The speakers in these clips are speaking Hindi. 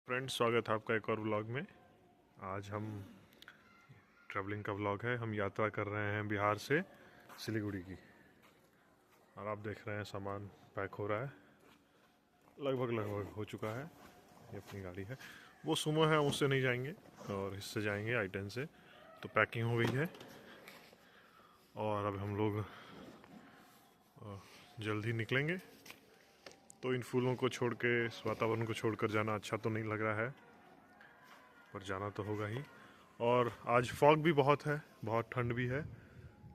फ्रेंड्स, स्वागत है आपका एक और व्लॉग में। आज हम ट्रैवलिंग का व्लॉग है। हम यात्रा कर रहे हैं बिहार से सिलीगुड़ी की, और आप देख रहे हैं सामान पैक हो रहा है। लगभग हो चुका है। ये अपनी गाड़ी है, वो सुमो है, उससे नहीं जाएंगे और इससे जाएंगे I-10 से। तो पैकिंग हो गई है और अब हम लोग जल्द ही निकलेंगे। तो इन फूलों को छोड़ के, इस वातावरण को छोड़कर जाना अच्छा तो नहीं लग रहा है, पर जाना तो होगा ही। और आज फॉग भी बहुत है, बहुत ठंड भी है,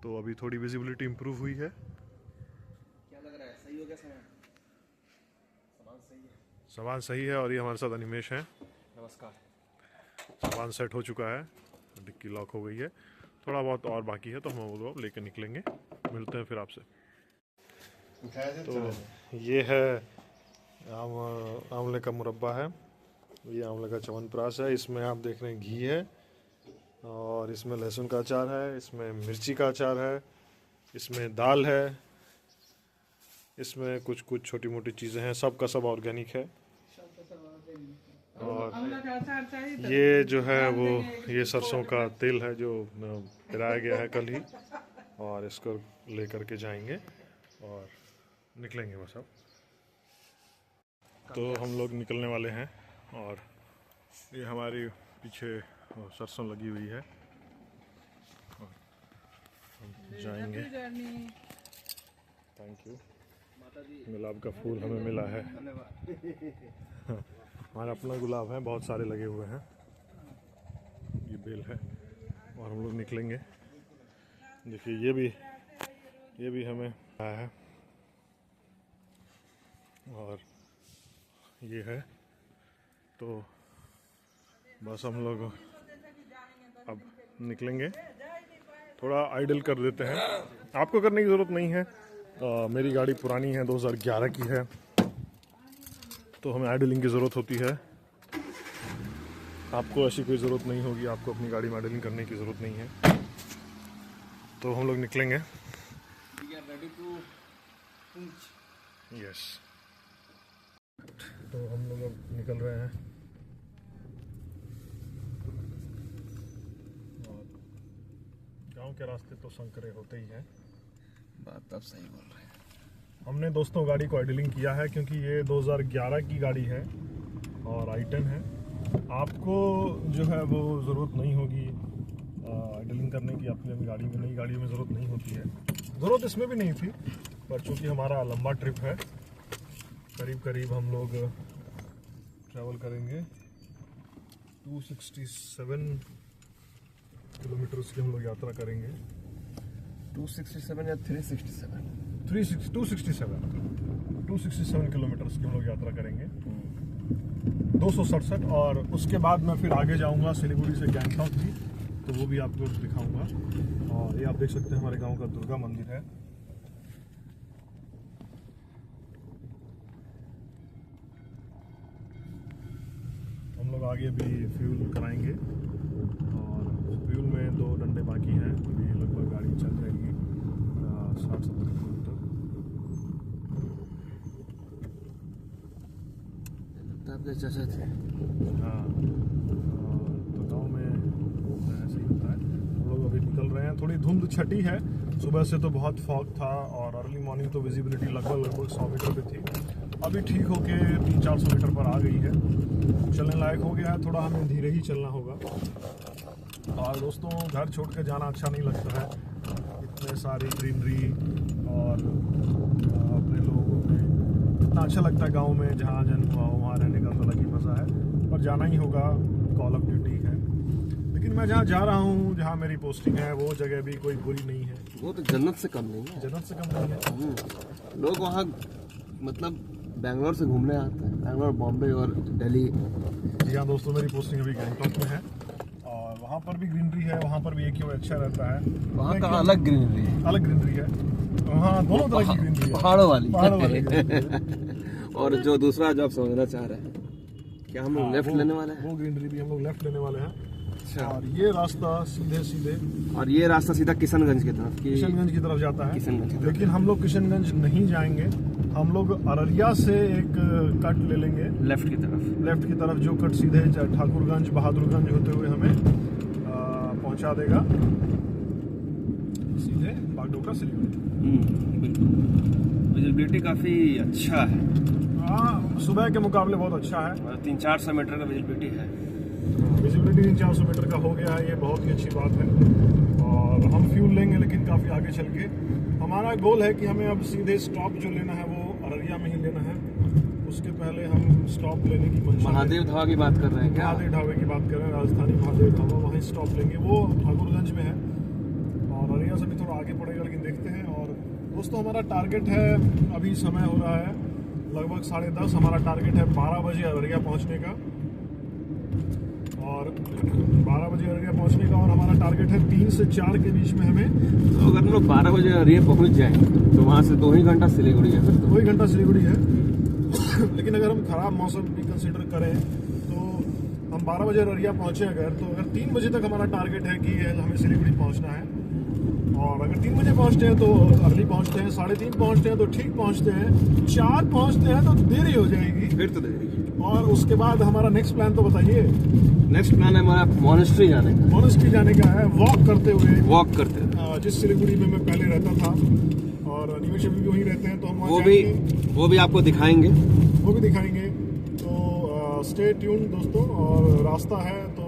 तो अभी थोड़ी विजिबिलिटी इम्प्रूव हुई है। क्या लग रहा है, सही हो गया सामान? सामान सही है। सामान सही है और ये हमारे साथ अनिमेश हैं। नमस्कार। सामान सेट हो चुका है, डिक्की लॉक हो गई है, थोड़ा बहुत और बाकी है, तो हम वो लेकर निकलेंगे। मिलते हैं फिर आपसे। तो ये है आंवले का मुरब्बा है, ये आंवले का च्यवनप्राश है। इसमें आप देख रहे हैं घी है, और इसमें लहसुन का अचार है, इसमें मिर्ची का अचार है, इसमें दाल है, इसमें कुछ कुछ छोटी मोटी चीज़ें हैं। सब का सब ऑर्गेनिक है। और ये जो है वो ये सरसों का तेल है जो पिराया गया है कल ही, और इसको लेकर के जाएंगे और निकलेंगे बस अब। तो हम लोग निकलने वाले हैं, और ये हमारी पीछे सरसों लगी हुई है, और हम जाएंगे। Thank you. गुलाब का फूल हमें मिला है। हमारा अपना गुलाब है, बहुत सारे लगे हुए हैं। ये बेल है, और हम लोग निकलेंगे। देखिए ये भी हमें आया है, और ये है। तो बस हम लोग अब निकलेंगे। थोड़ा आइडल कर देते हैं, आपको करने की ज़रूरत नहीं है। मेरी गाड़ी पुरानी है, 2011 की है, तो हमें आइडलिंग की ज़रूरत होती है। आपको ऐसी कोई ज़रूरत नहीं होगी, आपको अपनी गाड़ी में आइडलिंग करने की ज़रूरत नहीं है। तो हम लोग निकलेंगे। यस, तो हम लोग अब निकल रहे हैं, और गांव के रास्ते तो संकरे होते ही हैं। बात आप सही बोल रहे हैं। हमने दोस्तों गाड़ी को आइडलिंग किया है, क्योंकि ये 2011 की गाड़ी है और I-10 है। आपको जो है वो ज़रूरत नहीं होगी आइडलिंग करने की। अपनी गाड़ी में, नई गाड़ी में ज़रूरत नहीं होती है। ज़रूरत इसमें भी नहीं थी, पर चूँकि हमारा लंबा ट्रिप है, करीब हम लोग ट्रैवल करेंगे 267 किलोमीटर्स की हम लोग यात्रा करेंगे। 267 या 367? 267 किलोमीटर्स की हम लोग यात्रा करेंगे। 267, और उसके बाद मैं फिर आगे जाऊंगा सिलीगुड़ी से गैंगटॉक भी, तो वो भी आपको दिखाऊंगा। और ये आप देख सकते हैं हमारे गांव का दुर्गा मंदिर है। हम लोग आगे भी फ्यूल कराएंगे, और फ्यूल में 2 डंडे बाकी हैं। अभी लगभग गाड़ी चल जाएगी 60-70 किलोमीटर। आपके चाचा थे? हाँ, तो गाँव में ऐसे ही होता है। हम लोग अभी निकल रहे हैं। थोड़ी धुंध छटी है, सुबह से तो बहुत फॉग था, और अर्ली मॉर्निंग तो विजिबिलिटी लगभग 100 मीटर पे थी। अभी ठीक होके 300-400 मीटर पर आ गई है, चलने लायक हो गया है। थोड़ा हमें धीरे ही चलना होगा। और दोस्तों, घर छोड़ के जाना अच्छा नहीं लगता है। इतने सारी ग्रीनरी और अपने लोगों में इतना अच्छा लगता है गांव में, जहाँ जन्म हुआ वहाँ रहने का तो अलग ही मज़ा है। पर जाना ही होगा, कॉल ऑफ ड्यूटी है। लेकिन मैं जहाँ जा रहा हूँ, जहाँ मेरी पोस्टिंग है, वो जगह भी कोई बुरी नहीं है। वो तो जन्नत से कम नहीं है। जन्नत से कम नहीं है। लोग वहाँ मतलब बैंगलोर से घूमने आते हैं, बैंगलोर, बॉम्बे और दिल्ली। जी हाँ दोस्तों, मेरी पोस्टिंग अभी गैंगटॉक में है, और वहाँ पर भी ग्रीनरी है। वहाँ पर भी एक ही अच्छा रहता है। वहाँ का अलग ग्रीनरी है। अलग ग्रीनरी है वहाँ, दोनों तरह की ग्रीनरी है। पहाड़ों वाली ग्रीनरी और जो दूसरा जो आप समझना चाह रहे हैं, क्या हम लोग लेफ्ट लेने वाले हैं? वो ग्रीनरी भी हम लोग लेफ्ट लेने वाले हैं। अच्छा। और ये रास्ता सीधे और ये रास्ता सीधा किशनगंज की तरफ किशनगंज की तरफ जाता है। किशनगंज। लेकिन हम लोग किशनगंज नहीं जाएंगे, हम लोग अररिया से एक कट ले लेंगे लेफ्ट की तरफ, जो कट सीधे ठाकुरगंज बहादुरगंज होते हुए हमें पहुंचा देगा सीधे बागडोगरा सिलीगुड़ी। बिल्कुल विजिबिलिटी काफ़ी अच्छा है। हाँ, सुबह के मुकाबले बहुत अच्छा है। 300-400 मीटर का विजिबिलिटी है। विजिबिलिटी 300-400 मीटर का हो गया है, ये बहुत ही अच्छी बात है। और हम फ्यूल लेंगे लेकिन काफ़ी आगे चल के। हमारा गोल है कि हमें अब सीधे स्टॉप जो लेना है वो अररिया में ही लेना है। उसके पहले हम स्टॉप लेने की महादेव ढाबा की बात कर रहे हैं क्या? महादेव ढाबे की बात कर रहे हैं, राजधानी महादेव ढाबा, वहीं स्टॉप लेंगे। वो ठाकुरगंज में है और अररिया से भी थोड़ा आगे पड़ेगा, लेकिन देखते हैं। और दोस्तों हमारा टारगेट है, अभी समय हो रहा है लगभग 10:30। हमारा टारगेट है 12 बजे अररिया पहुंचने का, और 12 बजे अररिया पहुंचने का। और हमारा टारगेट है 3 से 4 के बीच में हमें। तो अगर हम लोग 12 बजे अररिया पहुंच जाएंगे तो वहाँ से 2 ही घंटा सिलीगुड़ी है। 2 ही घंटा सिलीगुड़ी है। लेकिन अगर हम खराब मौसम भी कंसिडर करें तो हम 12 बजे अररिया पहुंचे अगर 3 बजे तक हमारा टारगेट है कि हमें सिलीगुड़ी पहुंचना है। और अगर 3 बजे पहुंचते हैं तो अर्ली पहुंचते हैं, 3:30 पहुंचते हैं तो ठीक पहुंचते हैं, 4 पहुंचते हैं तो देरी हो जाएगी। फिर तो देरी। और उसके बाद हमारा नेक्स्ट प्लान तो बताइए। नेक्स्ट प्लान है हमारा मोनेस्ट्री जाने का है, वॉक करते हुए जिस सिलीगुड़ी में मैं पहले रहता था और निवेश भी वहीं रहते हैं, तो हम वो भी आपको दिखाएंगे। तो स्टे ट्यून दोस्तों। और रास्ता है तो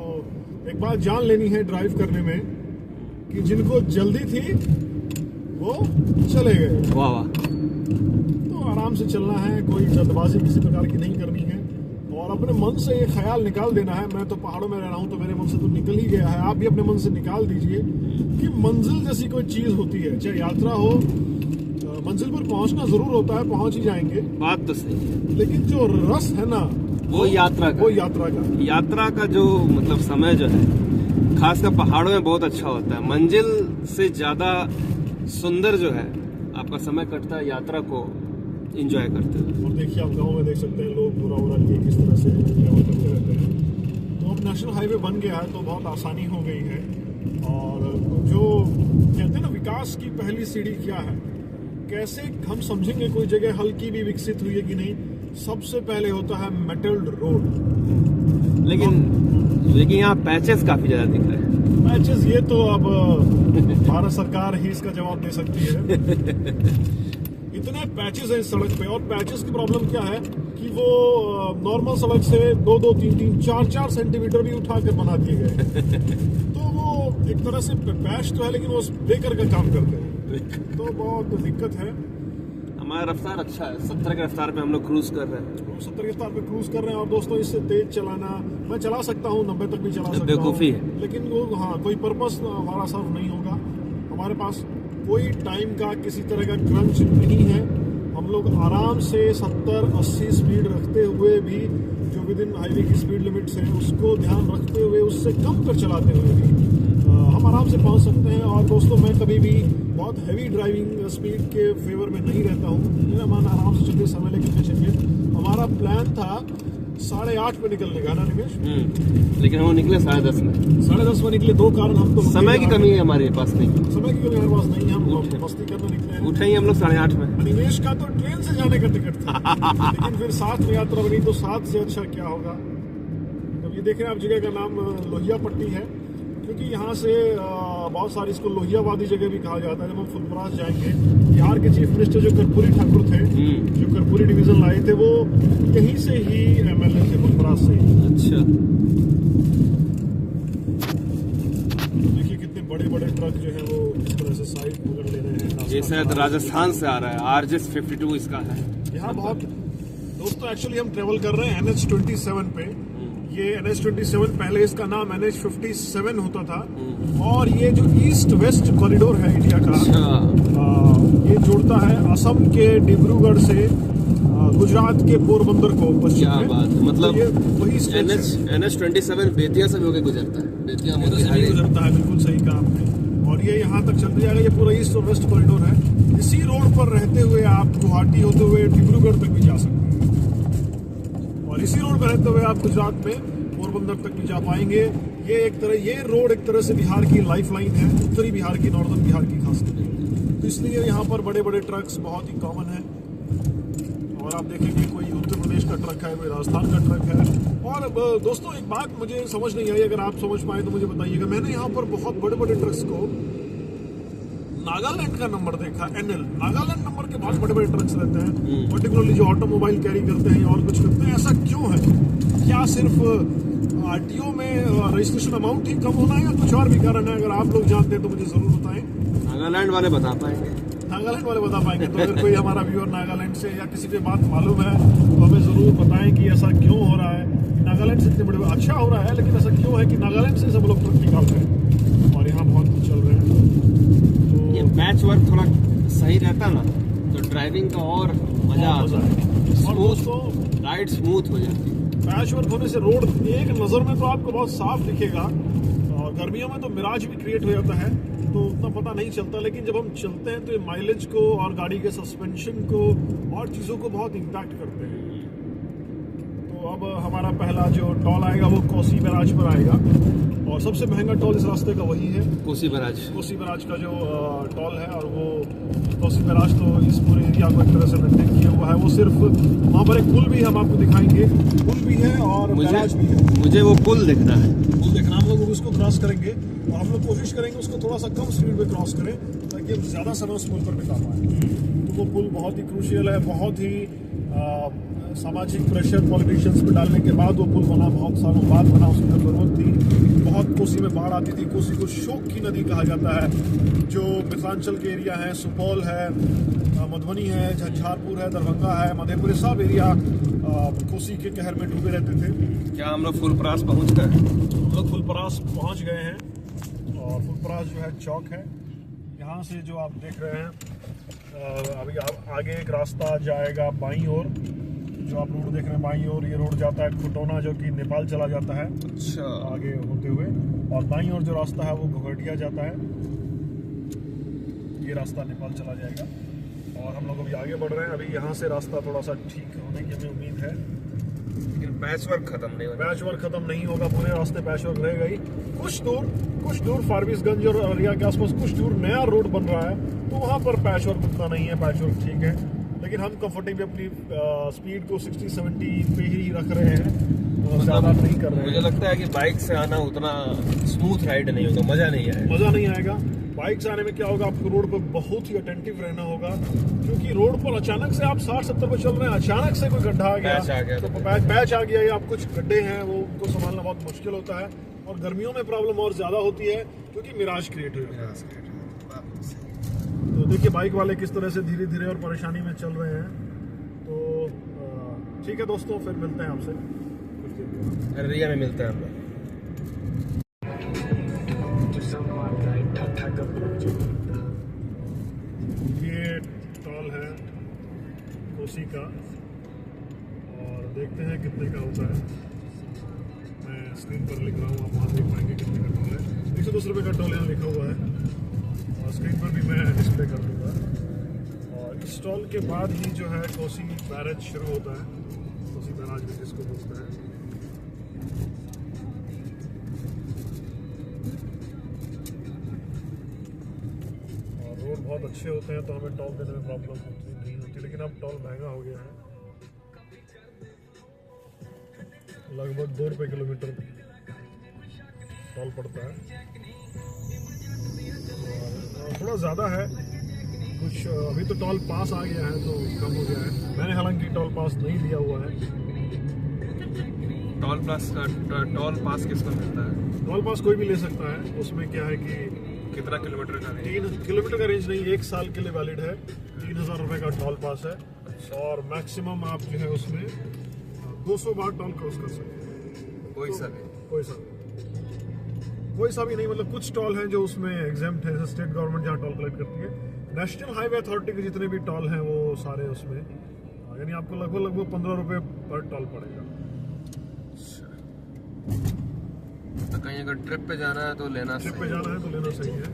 एक बात जान लेनी है ड्राइव करने में कि जिनको जल्दी थी वो चले गए। वाह। तो आराम से चलना है, कोई जल्दबाजी किसी प्रकार की नहीं करनी है। और अपने मन से ये ख्याल निकाल देना है, मैं तो पहाड़ों में रह रहा हूँ तो मेरे मन से तो निकल ही गया है, आप भी अपने मन से निकाल दीजिए कि मंजिल जैसी कोई चीज होती है। चाहे यात्रा हो, मंजिल पर पहुंचना जरूर होता है, पहुंच ही जाएंगे, बात तो सही है। लेकिन जो रस है ना वो यात्रा का जो मतलब समय जो है, खासकर पहाड़ों में बहुत अच्छा होता है। मंजिल से ज्यादा सुंदर जो है आपका समय कटता है यात्रा को एंजॉय करते हुए। और देखिए आप गांव में देख सकते हैं लोग पूरा लिए किस तरह से ट्रैवल करते रहते हैं। तो अब नेशनल हाईवे बन गया है तो बहुत आसानी हो गई है। और जो कहते हैं ना विकास की पहली सीढ़ी क्या है, कैसे हम समझेंगे कोई जगह हल्की भी विकसित हुई है कि नहीं। सबसे पहले होता है मेटल्ड रोड। लेकिन यहाँ पैचेस काफी ज्यादा दिख रहे हैं। पैचेस ये तो अब भारत सरकार ही इसका जवाब दे सकती है। इतने पैचेस हैं इस सड़क पे। और पैचेस की प्रॉब्लम क्या है कि वो नॉर्मल सड़क से 2-2, 3-3, 4-4 सेंटीमीटर भी उठा कर बना दिए गए। तो वो एक तरह से पैच तो है, लेकिन वो ब्रेकर का काम करते हैं, तो बहुत दिक्कत है। हमारा रफ्तार अच्छा है, 70 की रफ्तार पे हम लोग क्रूज कर रहे हैं। 70 की रफ्तार पे क्रूज कर रहे हैं। और दोस्तों इससे तेज चलाना, मैं चला सकता हूँ 90 तक भी चला सकता हूँ, बेवकूफी है। लेकिन वो कोई पर्पस हमारा सर्व नहीं होगा। हमारे पास कोई टाइम का किसी तरह का क्रंच नहीं है। हम लोग आराम से 70-80 स्पीड रखते हुए भी, जो विद इन हाईवे की स्पीड लिमिट्स हैं उसको ध्यान रखते हुए, उससे कम पर चलाते हुए भी हम आराम से पहुंच सकते हैं। और दोस्तों मैं कभी भी बहुत हैवी ड्राइविंग स्पीड के फेवर में नहीं रहता हूँ। मेरा मन आराम से चलते, समय लेके चलिए। हमारा प्लान था 8:30 पे निकलने का ना निमेश, लेकिन हम निकले 10:30 में। 10:30 में निकले। 2 कारण हम तो समय की कमी है हमारे पास नहीं। समय की कमी हमारे पास नहीं है, हम मस्ती करने निकले हैं। उठे ही हम लोग 8:30 में। निवेश का तो ट्रेन से जाने का टिकट था, लेकिन फिर साथ में यात्रा बनी तो 7 से अच्छा क्या होगा। तो ये देख रहे हैं आप, जगह का नाम लोहिया पट्टी है, क्योंकि यहाँ से बहुत सारी इसको लोहियावादी जगह भी कहा जाता है। जब हम फुलपरास जाएंगे, बिहार के चीफ मिनिस्टर जो कर्पूरी ठाकुर थे, जो कर्पूरी डिवीजन लाए थे, वो यहीं से ही MLA थे, फुलपरास से। अच्छा, देखिए कितने बड़े बड़े ट्रक जो है वो इस तरह से साइड पकड़ ले रहे हैं। ये शायद राजस्थान से आ रहा है, RJ 52 इसका है। यहाँ बहुत दोस्तों एक्चुअली हम ट्रेवल कर रहे हैं NH27 पे। ये NH27 पहले इसका नाम NH57 होता था। और ये जो ईस्ट वेस्ट कॉरिडोर है इंडिया का, ये जोड़ता है असम के डिब्रूगढ़ से गुजरात के पोरबंदर को पश्चिम में। क्या बात है, मतलब तो वही NH27 बेतिया से होकर गुजरता है। बेतिया गुजरता है, बिल्कुल सही कहा आपने। और ये यहाँ तक चलते जाएगा, ये पूरा ईस्ट और वेस्ट कॉरिडोर है। इसी रोड पर रहते हुए आप गुवाहाटी होते हुए डिब्रूगढ़ तक भी जा सकते हैं, और इसी रोड पर रहते हुए आप गुजरात में पोरबंदर तक भी जा पाएंगे। ये रोड एक तरह से बिहार की लाइफलाइन है, उत्तरी बिहार की, नॉर्दर्न बिहार की खासकर। तो इसलिए यहाँ पर बड़े बड़े ट्रक्स बहुत ही कॉमन है। और आप देखेंगे कोई उत्तर प्रदेश का ट्रक है, कोई राजस्थान का ट्रक है। और दोस्तों एक बात मुझे समझ नहीं आई, अगर आप समझ पाए तो मुझे बताइएगा। मैंने यहाँ पर बहुत बड़े बड़े ट्रक्स को नागालैंड का नंबर देखा, NL नागालैंड नंबर के बहुत बड़े बड़े ट्रक्स रहते हैं, पर्टिकुलरली जो ऑटोमोबाइल कैरी करते हैं और कुछ करते हैं। ऐसा क्यों है? क्या सिर्फ RTO में रजिस्ट्रेशन अमाउंट ही कम होना है या कुछ और भी कारण है? अगर आप लोग जानते हैं तो मुझे जरूर बताएं। नागालैंड वाले बता पाएंगे। नागालैंड वाले बता पाएंगे। तो अगर कोई हमारा व्यूअर नागालैंड से या किसी पे बात मालूम है तो हमें जरूर बताएं कि ऐसा क्यों हो रहा है। नागालैंड से इतने बड़े अच्छा हो रहा है, लेकिन ऐसा क्यों है कि नागालैंड से सब लोग ट्रक निकाल रहे हैं और यहाँ बहुत कुछ चल रहे हैं। ये पैच वर्क थोड़ा सही रहता ना तो ड्राइविंग का और मजा आता है, और दोस्तों राइड स्मूथ हो जाती है। पैच वर्क होने से रोड एक नज़र में तो आपको बहुत साफ दिखेगा, और गर्मियों में तो मिराज भी क्रिएट हो जाता है तो उतना पता नहीं चलता, लेकिन जब हम चलते हैं तो ये माइलेज को और गाड़ी के सस्पेंशन को और चीज़ों को बहुत इम्पैक्ट करते हैं। तो अब हमारा पहला जो टॉल आएगा वो कोसी बैराज पर आएगा, और सबसे महंगा टॉल इस रास्ते का वही है, कोसी बैराज। कोसी बैराज का जो टॉल है। और वो कोसी बैराज तो इस पूरे एरिया को एक तरह से मेंटेन किया हुआ है। वो सिर्फ वहाँ पर एक पुल भी हम आपको दिखाएंगे, पुल भी है और बैराज भी है। मुझे वो पुल देखना है, पुल देखना। हम लोग उसको क्रॉस करेंगे और हम लोग कोशिश करेंगे उसको थोड़ा सा कम स्पीड पे क्रॉस करें ताकि हम ज़्यादा समय उस पुल पर बिता पाएँ। तो वो पुल बहुत ही क्रूशियल है, बहुत ही सामाजिक प्रेशर पॉलिटिशियंस पे डालने के बाद वो पुल बना, बहुत सालों बाद बना, उसकी जरूरत थी। बहुत कोसी में बाढ़ आती थी, कोसी को शोक की नदी कहा जाता है। जो मिथिलांचल के एरिया है, सुपौल है, मधुबनी है, झंझारपुर है, दरभंगा है, मधेपुरा, सब एरिया कोसी के कहर में डूबे रहते थे। क्या हम लोग फुलपरास पहुँच गए? हम लोग फुलपरास पहुँच गए हैं, और फुलपरास जो है चौक है। यहाँ से जो आप देख रहे हैं अभी आगे एक रास्ता जाएगा बाईं ओर, जो आप रोड देख रहे हैं बाईं ओर, ये रोड जाता है खुटौना जो कि नेपाल चला जाता है। अच्छा, आगे होते हुए, और दाईं ओर जो रास्ता है वो घोघटिया जाता है। ये रास्ता नेपाल चला जाएगा, और हम लोग अभी आगे बढ़ रहे हैं। अभी यहाँ से रास्ता थोड़ा सा ठीक होने की हमें उम्मीद है, लेकिन पैच वर्क खत्म नहीं होगा। पैच वर्क खत्म नहीं होगा, पूरे रास्ते पैच वर्क रहेगा ही। कुछ दूर फारबिसगंज और अररिया के आसपास कुछ दूर नया रोड बन रहा है, तो वहाँ पर पैच वर्क उतना नहीं है, पैच वर्क ठीक है। लेकिन हम कंफर्टेबली अपनी स्पीड को 60-70 पे ही रख रहे हैं और ज़्यादा नहीं कर रहे हैं। मुझे लगता है कि बाइक से आना उतना स्मूथ राइड नहीं होगा, मजा नहीं आएगा। मज़ा नहीं आएगा। बाइक से आने में क्या होगा, आपको रोड पर बहुत ही अटेंटिव रहना होगा, क्योंकि रोड पर अचानक से आप 60-70 पर चल रहे हैं, अचानक से कोई गड्ढा आ गया, तो पैच आ गया या आप कुछ गड्ढे हैं वो उनको संभालना बहुत मुश्किल होता है। और गर्मियों में प्रॉब्लम और ज़्यादा होती है क्योंकि मिराज क्रिएट हो जाता है। तो देखिए बाइक वाले किस तरह से धीरे धीरे और परेशानी में चल रहे हैं। तो ठीक है दोस्तों, फिर मिलते हैं आपसे कुछ देर के बाद। अररिया में मिलते हैं हम लोग। ये टॉल है कोसी का, और देखते हैं कितने का होता है। मैं स्क्रीन पर लिख रहा हूँ, आप वहाँ देख पाएंगे कितने का टॉल है। 110 रुपये का टॉल यहाँ लिखा हुआ है, और स्क्रीन पर भी मैं डिस्प्ले कर दूँगा। और इस टॉल के बाद ही जो है कोसी बैराज शुरू होता है, कोसी बैराज भी जिसको बोलते हैं। और रोड बहुत अच्छे होते हैं तो हमें टॉल देने में प्रॉब्लम उतनी नहीं होती, लेकिन अब टॉल महंगा हो गया है, लगभग 2 रुपये किलोमीटर टॉल पड़ता है। और थोड़ा ज़्यादा है कुछ। अभी तो टॉल पास आ गया है तो कम हो गया है। मैंने हालांकि टॉल पास नहीं लिया हुआ है। टॉल पास किसको मिलता है? टॉल पास कोई भी ले सकता है। उसमें क्या है कि कितना किलोमीटर का? 3 किलोमीटर का रेंज नहीं, 1 साल के लिए वैलिड है। 3000 रुपये का टॉल पास है, और मैक्सिमम आप जो है उसमें 200 बार टॉल क्रॉस कर सकते हैं। कोई सा भी नहीं, मतलब कुछ टॉल हैं जो उसमें एग्जाम्प्ट है, स्टेट गवर्नमेंट जहाँ टॉल कलेक्ट करती है। नेशनल हाईवे अथॉरिटी के जितने भी टॉल हैं वो सारे उसमें, यानी आपको लगभग 15 रुपये पर टॉल पड़ेगा। तो कहीं अगर ट्रिप पे जाना है तो लेना सही है।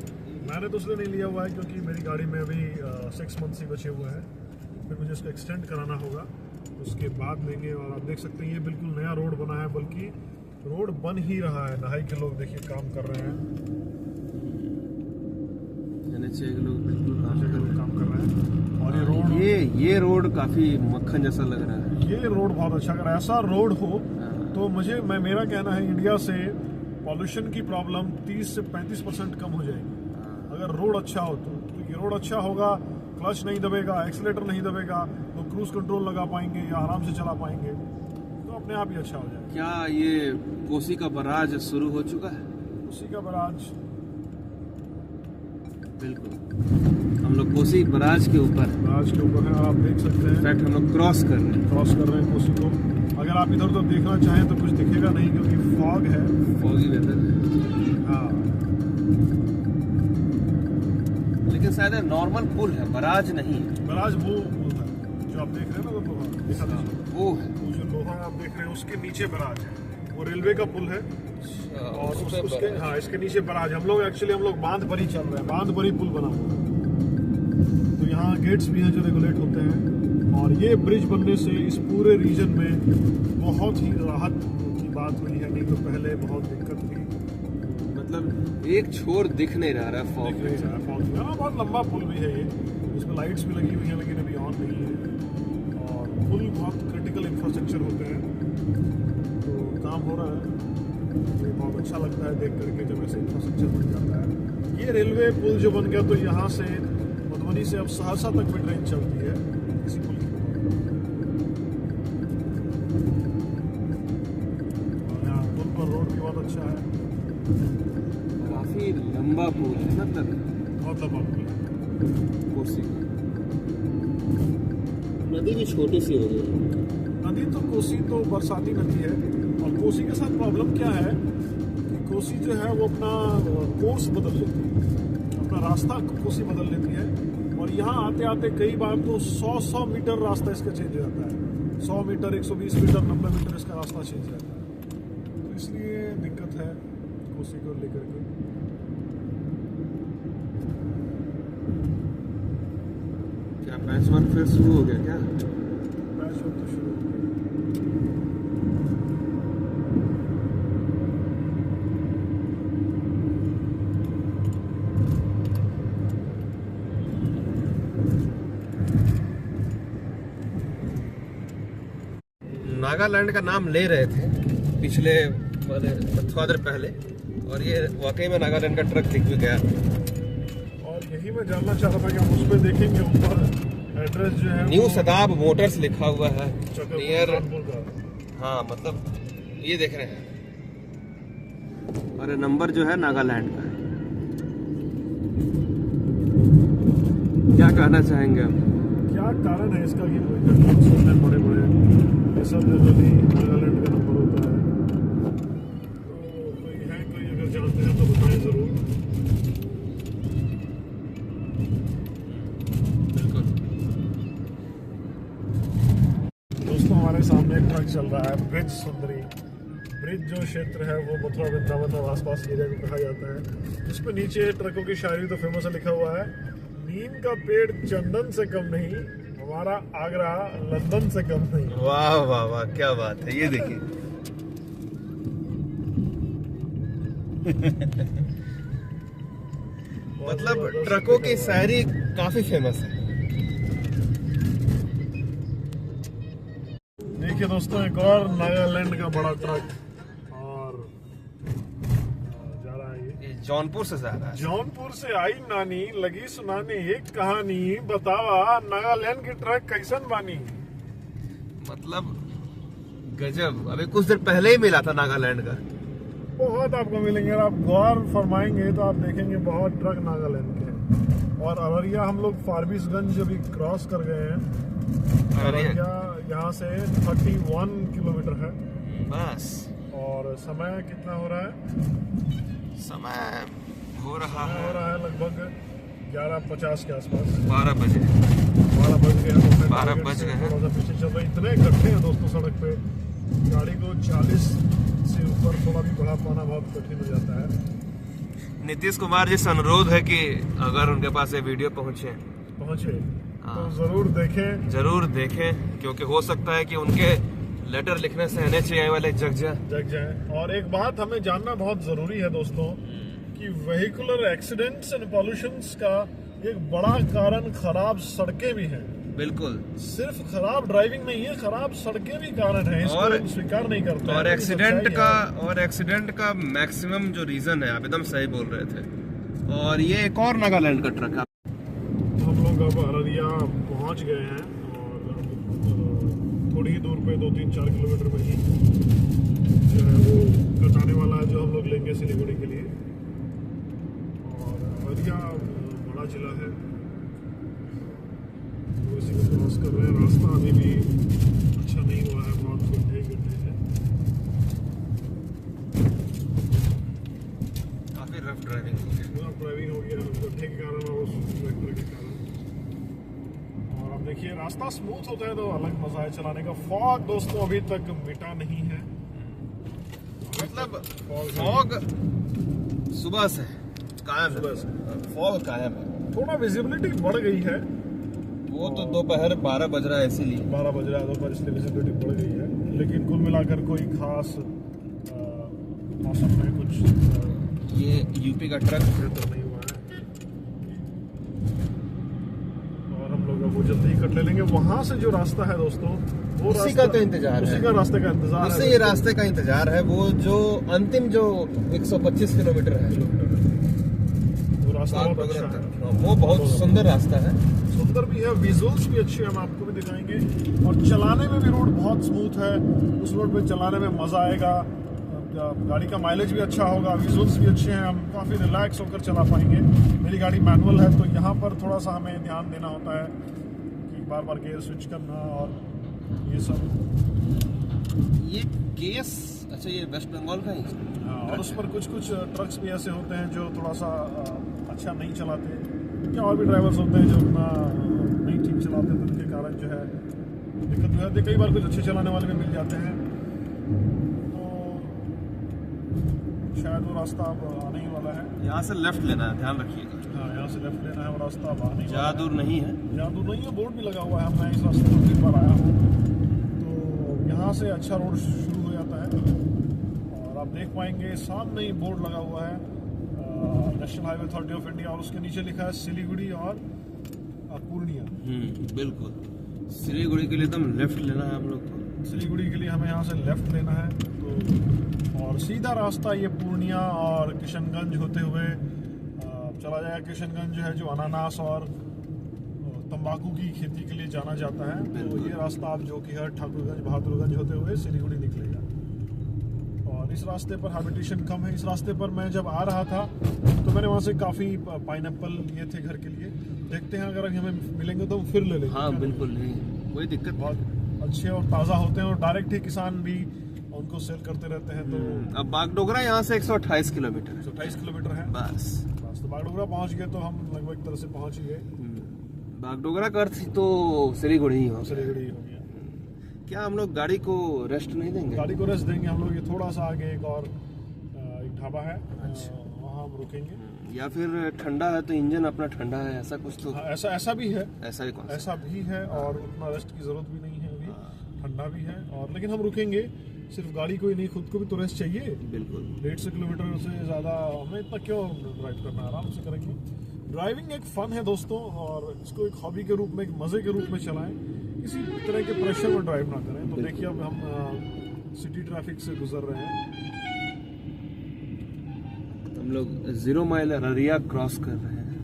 मैंने तो इसलिए नहीं लिया हुआ है क्योंकि मेरी गाड़ी में अभी 6 मंथ्स ही बचे हुए हैं, फिर मुझे इसको एक्सटेंड कराना होगा, उसके बाद लेंगे। और आप देख सकते हैं ये बिल्कुल नया रोड बना है, बल्कि रोड बन ही रहा है। नहाई के लोग देखिए काम कर रहे हैं। NHA के लोग बिल्कुल काम कर रहे काम कर रहे हैं। और ये हैं। रोड ये रोड काफी मक्खन जैसा लग रहा है। ये रोड बहुत अच्छा, अगर ऐसा रोड हो तो मेरा कहना है इंडिया से पॉल्यूशन की प्रॉब्लम 30 से 35% कम हो जाएगी अगर रोड अच्छा हो तो। क्योंकि रोड अच्छा होगा, क्लच नहीं दबेगा, एक्सीलेटर नहीं दबेगा, तो क्रूज कंट्रोल लगा पाएंगे या आराम से चला पाएंगे, तो अपने आप ही अच्छा हो जाएगा। क्या ये कोसी का बराज शुरू हो चुका है? उसी का बराज बिल्कुल, हम लोग कोसी बराज के ऊपर है, आप देख सकते हैं। इनफैक्ट हम लोग क्रॉस कर रहे हैं कोसी को। अगर आप इधर उधर देखना चाहें तो कुछ दिखेगा नहीं क्योंकि फॉग है, फॉगी वेदर है। हाँ। लेकिन शायद नॉर्मल पुल है, बराज नहीं है। बराज वो पुल है जो आप देख रहे हैं ना, वो वो है वो जो लोहा आप देख रहे हैं उसके नीचे बराज है, वो रेलवे का पुल है। और उसके हाँ, इसके नीचे बराज। हम लोग बांध पर ही चल रहे हैं, बांध पर ही पुल बना हुआ है। तो यहाँ गेट्स भी हैं जो रेगुलेट होते हैं। और ये ब्रिज बनने से इस पूरे रीजन में बहुत ही राहत की बात हुई है, नहीं तो पहले बहुत दिक्कत थी। मतलब एक छोर दिख नहीं रहा फॉग में। हाँ, बहुत लंबा पुल भी है ये, इसमें लाइट्स भी लगी हुई हैं लेकिन अभी ऑन नहीं है। और पुल बहुत क्रिटिकल इंफ्रास्ट्रक्चर होते हैं, तो काम हो रहा है। ये बहुत अच्छा लगता है देख करके जब ऐसे इंफ्रास्ट्रक्चर बन जाता है। ये रेलवे पुल जो बन गया तो यहाँ से मधुबनी से अब सहरसा तक भी ट्रेन चलती है इसी पुल की। और यहाँ पुल पर रोड भी बहुत अच्छा है, काफी लंबा पुल है, मतलब बहुत लंबा पुल है। कोसी नदी भी छोटी सी हो गई। नदी तो कोसी तो बरसाती नदी है। और कोसी के साथ प्रॉब्लम क्या है कि कोसी जो है वो अपना कोर्स बदल लेती है, अपना रास्ता कोसी बदल लेती है। और यहाँ आते आते कई बार तो 100 मीटर रास्ता इसका चेंज हो जाता है। 100 मीटर, 120 मीटर, 90 मीटर इसका रास्ता चेंज रहता है। तो इसलिए दिक्कत है कोसी को लेकर के। क्या पैच वर्क फिर शुरू हो गया क्या? पैच वर्क तो शुरू हो गया। नागालैंड का नाम ले रहे थे पिछले थोड़ा देर पहले, और ये वाकई में नागालैंड का ट्रक दिख भी गया। और यही मैं जानना चाह रहा था कि हम उस पर देखेंगे ऊपर एड्रेस जो है न्यू सदाब मोटर्स लिखा हुआ है नियर। का। हाँ, मतलब ये देख रहे हैं, और नंबर जो है नागालैंड का है। क्या कहना चाहेंगे आप? क्या कारण है इसका कि कंस्ट्रक्शन बड़े बड़े ये सब जनरली नागालैंड का नंबर होता है? तो कोई अगर जानते हैं तो बताएं जरूर। बिल्कुल। दोस्तों, हमारे सामने एक ट्रक चल रहा है, ब्रिज सुंदरी। ब्रिज जो क्षेत्र है वो मथुरा वृंदावन और आसपास एरिया को कहा जाता है। जिस पे नीचे ट्रकों की शायरी तो फेमस है, लिखा हुआ है, नीम का पेड़ चंदन से कम नहीं, हमारा आगरा लंदन से कम नहीं। वाह वाह वाह, क्या बात है। ये देखिए मतलब ट्रकों की शायरी काफी फेमस है। देखिए दोस्तों, एक और नागालैंड का बड़ा ट्रक और जा रहा है। ये जौनपुर से जा रहा है। जौनपुर से आई नानी, लगी सुनाने एक कहानी, बतावा नागालैंड की ट्रक कैसन बानी। मतलब गजब। अभी कुछ देर पहले ही मिला था नागालैंड का। बहुत आपको मिलेंगे, अगर आप गौर फरमाएंगे तो आप देखेंगे बहुत ट्रक नागालैंड के हैं। और अररिया हम लोग फारबिसगंज अभी क्रॉस कर गए हैं। अररिया यहाँ से 31 किलोमीटर है बस। और समय कितना हो रहा है? समय हो रहा है लगभग 11:50 के आसपास। 12 बजे। 12 बज गए हैं। 12 बज गए हैं। थोड़ा सा पीछे चल रहे, इतने इकट्ठे हैं दोस्तों सड़क पे, गाड़ी को 40 से ऊपर थोड़ा भी बढ़ा पाना बहुत कठिन हो जाता है। नीतीश कुमार जी से अनुरोध है कि अगर उनके पास ये वीडियो पहुंचे तो जरूर देखें, क्योंकि हो सकता है कि उनके लेटर लिखने से NHA वाले जग जाए। और एक बात हमें जानना बहुत जरूरी है दोस्तों कि वेहिकुलर एक्सीडेंट्स एंड पॉल्यूशंस का एक बड़ा कारण खराब सड़कें भी हैं। बिल्कुल। सिर्फ खराब ड्राइविंग नहीं है, खराब सड़कें भी कारण है, इसको और हम स्वीकार नहीं करते। और एक्सीडेंट का मैक्सिमम जो रीजन है, आप एकदम सही बोल रहे थे। और ये एक और नागालैंड का ट्रक है। हम लोग अब अररिया पहुंच गए हैं और थोड़ी ही दूर पे 2-3-4 किलोमीटर में ही जो है वो कट आने वाला है, जो हम लोग लेंगे सिलीगुड़ी के लिए। और अररिया बड़ा जिला है, तो इसी को क्रॉस कर रहे हैं। रास्ता अभी भी अच्छा नहीं हुआ है, बहुत गड्ढे हैं। काफी रफ ड्राइविंग हो गया। ड्राइविंग हो गया गड्ढे के कारण और उस ट्रैक्टर के कारण। और अब देखिए रास्ता स्मूथ होता है तो अलग मजा है चलाने का। फॉग दोस्तों अभी तक मिटा नहीं है, मतलब फॉग सुबह से कायम है। फॉग कायम है। थोड़ा विजिबिलिटी बढ़ गई है। वो तो दोपहर 12 बज रहा है, इसीलिए 12 बज रहा है दोपहर, इसलिए विजिबिलिटी बढ़ गई है। लेकिन कुल मिलाकर कोई खास मौसम में कुछ ये यूपी का ट्रक बेहतर नहीं हुआ है। और हम लोग अब वो जल्दी ही कट ले लेंगे। वहां से जो रास्ता है दोस्तों, वो उसी का तो इंतजार है। उसी का रास्ते का इंतजार है। उसी रास्ते का इंतजार है। वो जो अंतिम जो 125 किलोमीटर है, वो रास्ता बहुत अच्छा है। वो बहुत सुंदर रास्ता है। सुंदर भी है, विजुअल्स भी अच्छे हम आपको भी दिखाएंगे। और चलाने में भी रोड बहुत स्मूथ है। उस रोड पे चलाने में मजा आएगा, गाड़ी का माइलेज भी अच्छा होगा, विजुअल्स भी अच्छे हैं, हम काफ़ी रिलैक्स होकर चला पाएंगे। मेरी गाड़ी मैनुअल है तो यहाँ पर थोड़ा सा हमें ध्यान देना होता है कि बार बार गियर स्विच करना और ये सब। ये केस अच्छा, ये वेस्ट बंगाल का ही। और उस पर कुछ ट्रक्स भी ऐसे होते हैं जो थोड़ा सा अच्छा नहीं चलाते, क्या और भी ड्राइवर्स होते हैं जो उतना नहीं ठीक चलाते, तो उनके कारण जो है दिक्कत हो जाती है। कई बार कुछ अच्छे चलाने वाले भी मिल जाते हैं, तो शायद वो रास्ता अब आने ही वाला है। यहाँ से लेफ्ट लेना है, ध्यान रखिएगा। हाँ, यहाँ से लेफ्ट लेना है, वो रास्ता अब आने ही वाला है। ज़्यादा दूर नहीं है, ज़्यादा दूर नहीं है, बोर्ड भी लगा हुआ है। मैं इस रास्ते पर पहली बार आया हूँ, तो यहाँ से अच्छा रोड शुरू हो जाता है। और आप देख पाएंगे सामने ही बोर्ड लगा हुआ है, national highway authority of India, और उसके नीचे लिखा है सिलीगुड़ी और पूर्णिया। बिल्कुल। सिलीगुड़ी के लिए एकदम लेफ्ट लेना है हम लोग को। सिलीगुड़ी के लिए हमें यहाँ से लेफ्ट लेना है, तो और सीधा रास्ता ये पूर्णिया और किशनगंज होते हुए चला जाएगा। किशनगंज जो है जो अनानास और तंबाकू की खेती के लिए जाना जाता है, तो ये रास्ता आप जो कि है ठाकुरगंज बहादुरगंज होते हुए सिलीगुड़ी निकलेगा। और इस रास्ते पर हैबिटेशन कम है। इस रास्ते पर मैं जब आ रहा था तो मैंने वहाँ से काफ़ी पाइनएप्पल लिए थे घर के लिए। देखते हैं अगर हमें मिलेंगे तो फिर ले लेंगे। हाँ बिल्कुल, नहीं कोई दिक्कत। बहुत अच्छे और ताज़ा होते हैं, और डायरेक्ट ही किसान भी उनको सेल करते रहते हैं। तो अब बागडोगरा यहाँ से 128 किलोमीटर है। 128 किलोमीटर है बस। तो बागडोगरा पहुँच गए, तो हम लगभग एक तरह से पहुँच ही गए। बागडोगरा का अर्थ तो सिलीगुड़ी ही हो। सिलीगुड़ी हो गया। क्या हम लोग गाड़ी को रेस्ट नहीं देंगे? गाड़ी को रेस्ट देंगे हम लोग। ये थोड़ा सा आगे एक और एक ढाबा है, वहाँ हम रुकेंगे। या फिर ठंडा है तो इंजन अपना ठंडा है, ऐसा कुछ तो। हाँ, ऐसा भी है। ऐसा ही कौन ऐसा भी है, और उतना रेस्ट की जरूरत भी नहीं है अभी। ठंडा भी है, और लेकिन हम रुकेंगे। सिर्फ गाड़ी को ही नहीं, खुद को भी तो रेस्ट चाहिए। बिल्कुल। 150 किलोमीटर से ज़्यादा हमें इतना क्यों ड्राइव करना, आराम से करेंगे। ड्राइविंग एक फन है दोस्तों, और इसको एक हॉबी के रूप में, एक मज़े के रूप में चलाएं। किसी तरह के प्रेशर में ड्राइव ना करें। तो देखिए अब हम सिटी ट्रैफिक से गुजर रहे हैं। हम लोग 0 माइल अररिया क्रॉस कर रहे हैं।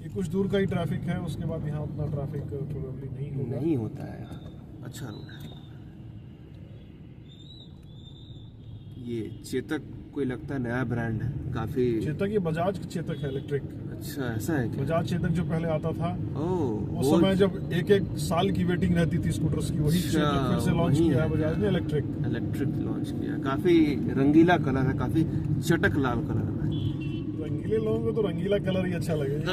ये कुछ दूर का ही ट्रैफिक है, उसके बाद यहाँ उतना ट्रैफिक प्रोबेबली नहीं होता है यहाँ। अच्छा रोड है ये। चेतक कोई लगता है नया ब्रांड है काफी। चेतक, ये बजाज चेतक है इलेक्ट्रिक। अच्छा, ऐसा है क्या? बजाज चेतक जो पहले आता था, वो समय जब एक साल की वेटिंग रहती थी स्कूटर्स की, वही चेतक फिर से लॉन्च किया है बजाज ने। इलेक्ट्रिक लॉन्च किया। काफी रंगीला कलर है, काफी चटक लाल कलर है। रंगीले लोगों को तो रंगीला कलर ही अच्छा लगेगा।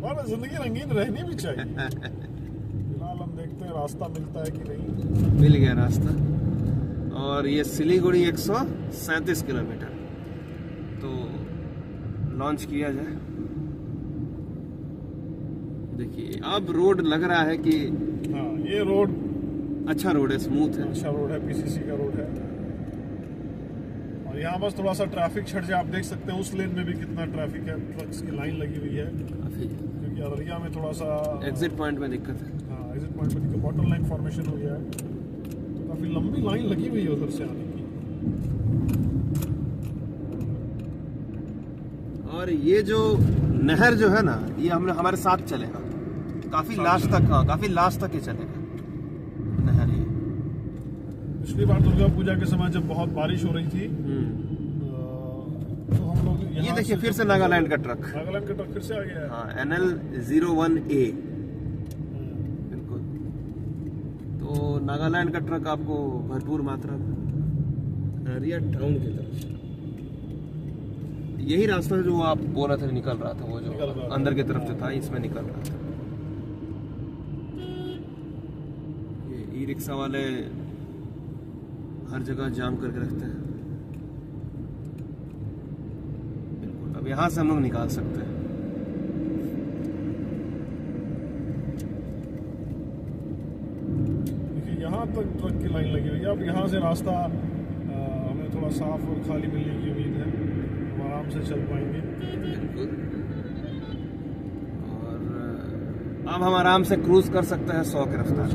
और जिंदगी रंगीन रहनी भी चाहिए। फिलहाल हम देखते हैं रास्ता मिलता है कि नहीं। मिल गया रास्ता। और ये सिलीगुड़ी 137 किलोमीटर, तो लॉन्च किया जाए। देखिए अब रोड लग रहा है कि हाँ, ये रोड अच्छा रोड है, स्मूथ है। अच्छा रोड है, पीसीसी का रोड है। और यहाँ बस थोड़ा सा ट्रैफिक छट जाए, आप देख सकते हैं उस लेन में भी कितना ट्रैफिक है, ट्रक्स की लाइन लगी हुई है, काफी क्योंकि अररिया में थोड़ा सा एग्जिट पॉइंट में दिक्कत है। हाँ एग्जिट पॉइंट पर दिक्कत, बॉटल लाइन फॉर्मेशन हो गया है, तो काफी लंबी लाइन लगी हुई है उधर से आने की। और ये जो नहर जो है ना, ये हमारे साथ चलेगा काफी लास्ट तक। हाँ, काफी लास्ट तक ये चलेगा नहर ये। पिछली बार दुर्गा पूजा के समय जब बहुत बारिश हो रही थी तो हम लोग ये देखिए फिर से नागालैंड का ट्रक। नागालैंड का ट्रक फिर से आ गया है। हाँ, NL01A बिल्कुल। तो नागालैंड का ट्रक आपको भरपूर मात्रा में अररिया टाउन की तरफ, यही रास्ता जो आप बोल रहे थे निकल रहा था, वो जो अंदर की तरफ जो था इसमें निकल रहा था। ये ई रिक्शा वाले हर जगह जाम करके रखते हैं। बिल्कुल, अब यहाँ से हम लोग निकाल सकते हैं। देखिए यहाँ तक ट्रक की लाइन लगी हुई है। अब यहाँ से रास्ता हमें थोड़ा साफ और खाली मिलने की उम्मीद है, हम आराम से चल पाएंगे। बिल्कुल। और अब हम आराम से क्रूज कर सकते हैं 100 की रफ्तार।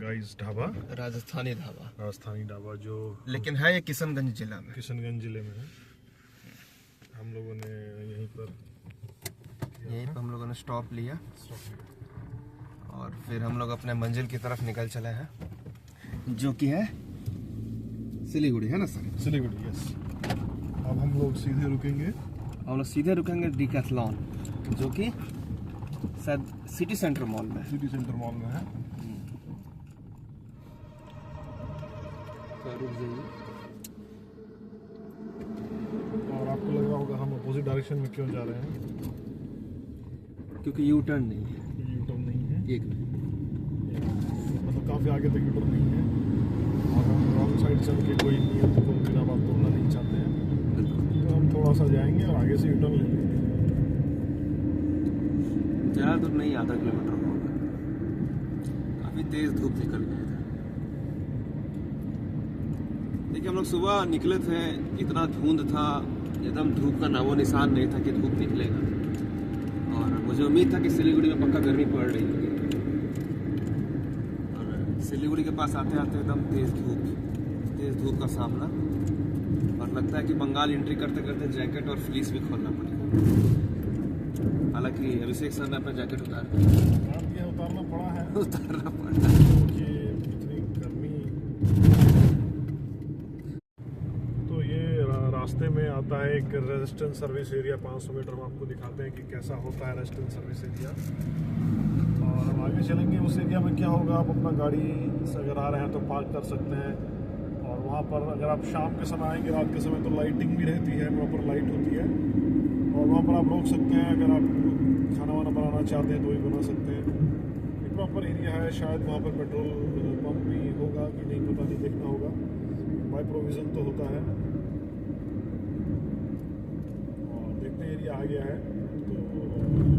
गाइस ढाबा, राजस्थानी ढाबा, राजस्थानी ढाबा जो लेकिन है ये किशनगंज जिला में, किशनगंज जिले में है। हम लोगों ने यहीं पर हम लोगों ने स्टॉप लिया और फिर हम लोग अपने मंजिल की तरफ निकल चले हैं, जो कि है सिलीगुड़ी, है ना सर? सिलीगुड़ी, यस। अब हम लोग सीधे रुकेंगे डिकैथलॉन, जो कि शायद सिटी सेंटर मॉल में है। रुक जाइए। और आपको लग रहा होगा हम अपोजिट डायरेक्शन में क्यों जा रहे हैं, क्योंकि यू टर्न नहीं है। यू टर्न नहीं है, एक मिनट, मतलब काफी आगे तक यू टर्न नहीं है, और हम रॉन्ग साइड चल के कोई नियम को बिना बात तोड़ना नहीं चाहते हैं, तो हम थोड़ा सा जाएंगे और आगे से यू टर्न लेंगे। ज़्यादा दूर नहीं, आधा किलोमीटर होगा। काफी तेज धूप निकल गई। देखिए हम लोग सुबह निकले थे, इतना धुंध था, एकदम धूप का नामो निशान नहीं था कि धूप निकलेगा, और मुझे उम्मीद था कि सिलीगुड़ी में पक्का गर्मी पड़ रही होगी। और सिलीगुड़ी के पास आते आते एकदम तेज धूप का सामना, और लगता है कि बंगाल एंट्री करते करते जैकेट और फ्लीस भी खोलना पड़ेगा। हालांकि अभिषेक सर ने अपना जैकेट उतारना पड़ा है, क्योंकि इतनी गर्मी। रास्ते में आता है एक रेजिस्टेंस सर्विस एरिया, 500 मीटर में आपको दिखाते हैं कि कैसा होता है रेजिस्टेंस सर्विस एरिया। और हम आगे चलेंगे, उस एरिया में क्या होगा, आप अपना गाड़ी से अगर आ रहे हैं तो पार्क कर सकते हैं, और वहाँ पर अगर आप शाम के समय आएंगे, रात के समय, तो लाइटिंग भी रहती है, प्रॉपर लाइट होती है, और वहाँ पर आप रोक सकते हैं। अगर आप खाना वाना बनाना चाहते हैं तो भी बना सकते हैं। एक प्रॉपर एरिया है। शायद वहाँ पर पेट्रोल पंप भी होगा कि नहीं, पता नहीं, देखना होगा। बाय प्रोविज़न तो होता है। एरिया आ गया है, तो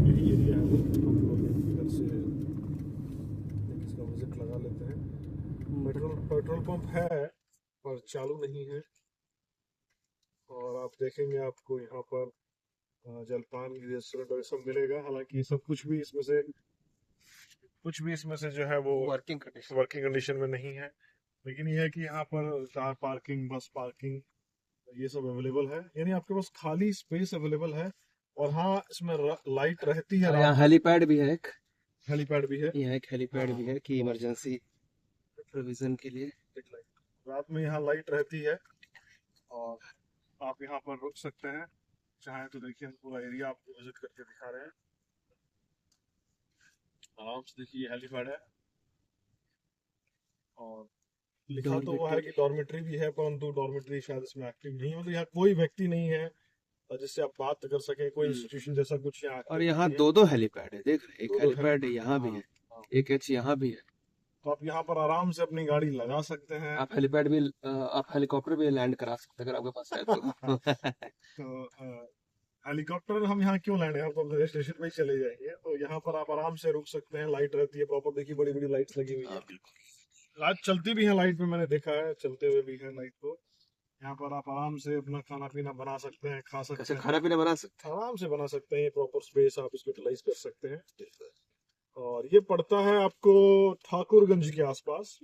यही एरिया है, हम लोग इधर से इसका विजिट लगा लेते हैं। पेट्रोल पंप है पर चालू नहीं है, और आप देखेंगे आपको यहाँ पर जलपान की रेस्टोरेंट और सब मिलेगा। हालांकि सब कुछ भी इसमें से जो है वो वर्किंग कंडीशन में नहीं है, लेकिन यह है कि यहाँ पर कार पार्किंग, बस पार्किंग, ये सब अवेलेबल है, यानी आपके पास खाली स्पेस अवेलेबल है। और हाँ, इसमें लाइट रहती है। यहाँ हेलीपैड भी है, यहाँ एक हेलीपैड हाँ। भी है कि इमरजेंसी प्रोविजन के लिए। रात में यहाँ लाइट रहती है और आप यहाँ पर रुक सकते हैं, चाहे तो देखिए हम पूरा एरिया आपको विजिट करके दिखा रहे हैं। आराम से देखिए हेलीपैड है और लिखा तो वो है कि डॉर्मेट्री भी है, परंतु डॉर्मेट्री शायद इसमें एक्टिव नहीं हो, तो यहाँ कोई व्यक्ति नहीं है जिससे आप बात कर सके, कोई इंस्टीट्यूशन जैसा कुछ यहाँ। और यहाँ दो हेलीपैड है, देख रहे, एक हेलीपैड यहाँ भी है, एक एच यहाँ भी है, तो आप यहाँ पर आराम से अपनी गाड़ी लगा सकते हैं। आप हेलीपैड भी, आप हेलीकॉप्टर भी लैंड करा सकते हैं अगर आपके पास है तो। तो हेलीकॉप्टर हम यहाँ क्यों लैंड, हम तो अपने स्टेशन पे ही चले जाएंगे। तो यहाँ पर आप आराम से रुक सकते हैं, लाइट रहती है प्रॉपर, देखिए बड़ी बड़ी लाइट्स लगी हुई है, आज चलती भी है लाइट में, मैंने देखा है चलते हुए भी है लाइट को। यहाँ पर आप आराम से अपना खाना पीना बना सकते हैं, खा सकते हैं, खाना पीना बना सकते हैं, आराम से बना सकते हैं, प्रॉपर स्पेस आप इसको यूटिलाइज कर सकते हैं। और ये पड़ता है आपको ठाकुरगंज के आसपास,